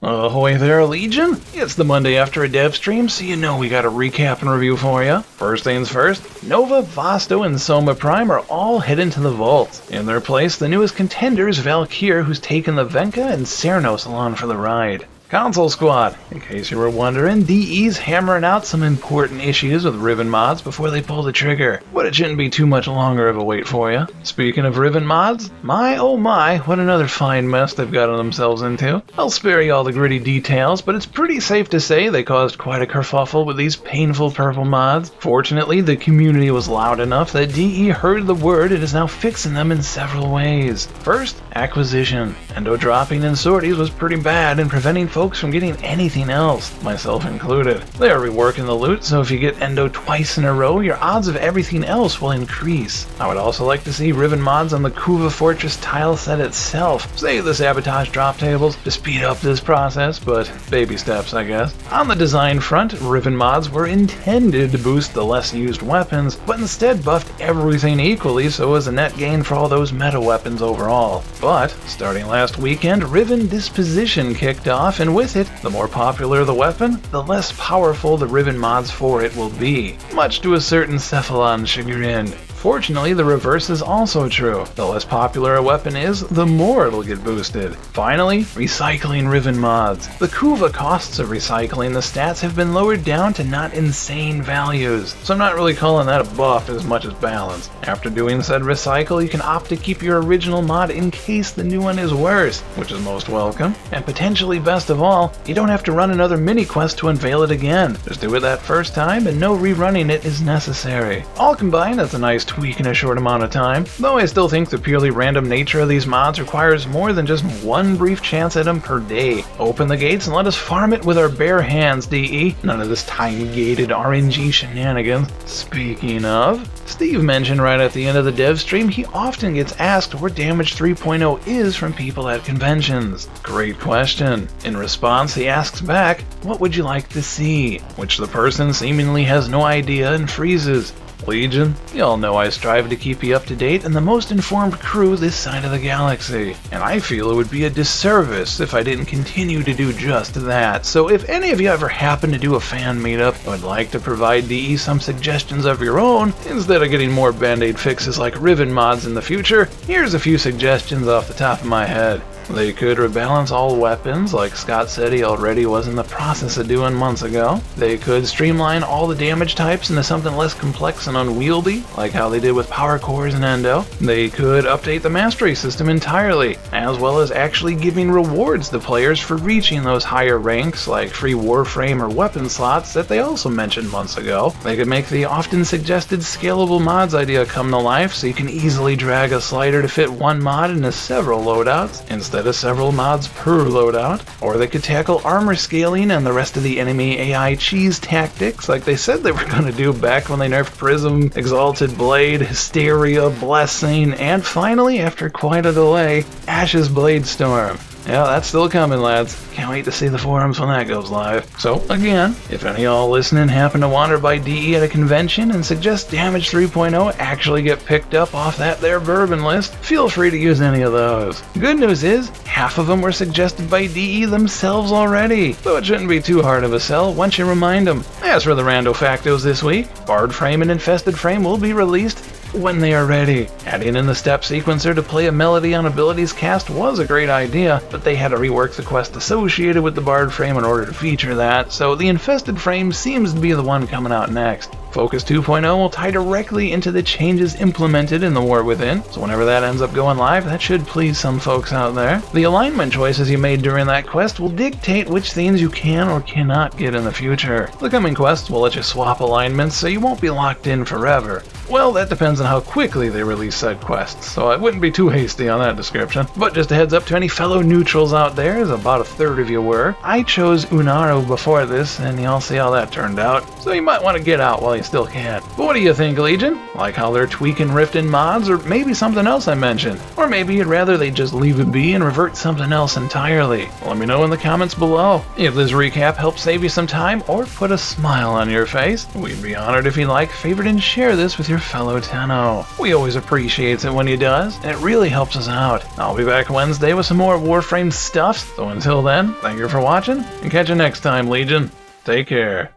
Ahoy there, Legion! It's the Monday after a dev stream, so you know we got a recap and review for you. First things first, Nova, Vasto, and Soma Prime are all heading to the vault. In their place, the newest contenders, Valkyr, who's taken the Venka, and Cernos along for the ride. Console Squad, in case you were wondering, DE's hammering out some important issues with Riven mods before they pull the trigger, but it shouldn't be too much longer of a wait for you. Speaking of Riven mods, my oh my, what another fine mess they've gotten themselves into. I'll spare you all the gritty details, but it's pretty safe to say they caused quite a kerfuffle with these painful purple mods. Fortunately, the community was loud enough that DE heard the word and is now fixing them in several ways. First, acquisition. Endo dropping in sorties was pretty bad and preventing folks from getting anything else, myself included. They are reworking the loot, so if you get Endo twice in a row, your odds of everything else will increase. I would also like to see Riven mods on the Kuva Fortress tile set itself. Save the sabotage drop tables to speed up this process, but baby steps, I guess. On the design front, Riven mods were intended to boost the less used weapons, but instead buffed everything equally, so it was a net gain for all those meta weapons overall. But, starting last weekend, Riven Disposition kicked off, and with it, the more popular the weapon, the less powerful the Riven mods for it will be, much to a certain Cephalon's chagrin. Fortunately, the reverse is also true. The less popular a weapon is, the more it'll get boosted. Finally, recycling Riven mods. The Kuva costs of recycling the stats have been lowered down to not insane values, so I'm not really calling that a buff as much as balance. After doing said recycle, you can opt to keep your original mod in case the new one is worse, which is most welcome. And potentially best of all, you don't have to run another mini quest to unveil it again. Just do it that first time and no rerunning it is necessary. All combined, that's a nice tweak in a short amount of time, though I still think the purely random nature of these mods requires more than just one brief chance at them per day. Open the gates and let us farm it with our bare hands, DE. None of this time-gated RNG shenanigans. Speaking of, Steve mentioned right at the end of the dev stream he often gets asked where Damage 3.0 is from people at conventions. Great question. In response, he asks back, what would you like to see? Which the person seemingly has no idea and freezes. Legion, you all know I strive to keep you up to date and the most informed crew this side of the galaxy, and I feel it would be a disservice if I didn't continue to do just that. So if any of you ever happen to do a fan meetup and would like to provide DE some suggestions of your own, instead of getting more band-aid fixes like Riven mods in the future, here's a few suggestions off the top of my head. They could rebalance all weapons, like Scott said he already was in the process of doing months ago. They could streamline all the damage types into something less complex and unwieldy, like how they did with Power Cores and Endo. They could update the mastery system entirely, as well as actually giving rewards to players for reaching those higher ranks, like free Warframe or weapon slots that they also mentioned months ago. They could make the often suggested scalable mods idea come to life, so you can easily drag a slider to fit one mod into several loadouts, instead of several mods per loadout. Or they could tackle armor scaling and the rest of the enemy AI cheese tactics like they said they were going to do back when they nerfed Prism, Exalted Blade, Hysteria, Blessing, and finally, after quite a delay, Ash's Blade Storm. Yeah, that's still coming, lads. Can't wait to see the forums when that goes live. So, again, if any of y'all listening happen to wander by DE at a convention and suggest Damage 3.0 actually get picked up off that there bourbon list, feel free to use any of those. Good news is, half of them were suggested by DE themselves already, so it shouldn't be too hard of a sell once you remind them. As for the rando factos this week, Bard Frame and Infested Frame will be released when they are ready. Adding in the step sequencer to play a melody on abilities cast was a great idea, but they had to rework the quest associated with the Bard Frame in order to feature that, so the Infested Frame seems to be the one coming out next. Focus 2.0 will tie directly into the changes implemented in the War Within, so whenever that ends up going live, that should please some folks out there. The alignment choices you made during that quest will dictate which things you can or cannot get in the future. The coming quests will let you swap alignments, so you won't be locked in forever. Well, that depends on how quickly they release said quests, so I wouldn't be too hasty on that description. But just a heads up to any fellow neutrals out there, as about a third of you were, I chose Unaru before this, and y'all see how that turned out, so you might want to get out while you still can. But what do you think, Legion? Like how they're tweaking Riften mods, or maybe something else I mentioned? Or maybe you'd rather they just leave it be and revert something else entirely? Let me know in the comments below. If this recap helped save you some time or put a smile on your face, we'd be honored if you'd like, favorite, and share this with your fellow Tenno. We always appreciate it when he does, and it really helps us out. I'll be back Wednesday with some more Warframe stuff, so until then, thank you for watching, and catch you next time, Legion. Take care.